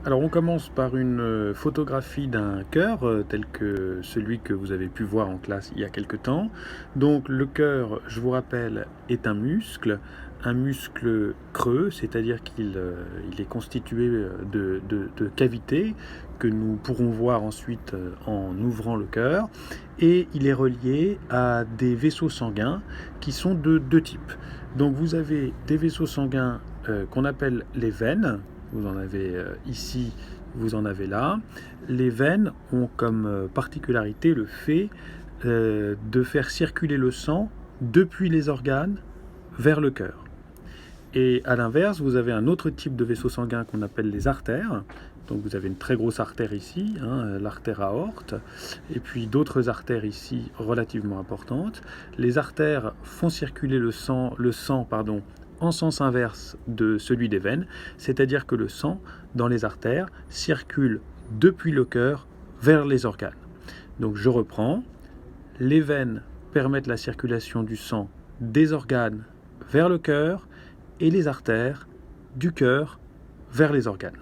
Alors on commence par une photographie d'un cœur tel que celui que vous avez pu voir en classe il y a quelque temps. Donc le cœur, je vous rappelle, est un muscle creux, c'est-à-dire qu'il est constitué de cavités que nous pourrons voir ensuite en ouvrant le cœur, et il est relié à des vaisseaux sanguins qui sont de deux types. Donc vous avez des vaisseaux sanguins qu'on appelle les veines. Vous en avez ici, vous en avez là. Les veines ont comme particularité le fait de faire circuler le sang depuis les organes vers le cœur. Et à l'inverse, vous avez un autre type de vaisseau sanguin qu'on appelle les artères. Donc vous avez une très grosse artère ici, l'artère aorte, et puis d'autres artères ici relativement importantes. Les artères font circuler le sang en sens inverse de celui des veines, c'est-à-dire que le sang dans les artères circule depuis le cœur vers les organes. Donc je reprends, les veines permettent la circulation du sang des organes vers le cœur et les artères du cœur vers les organes.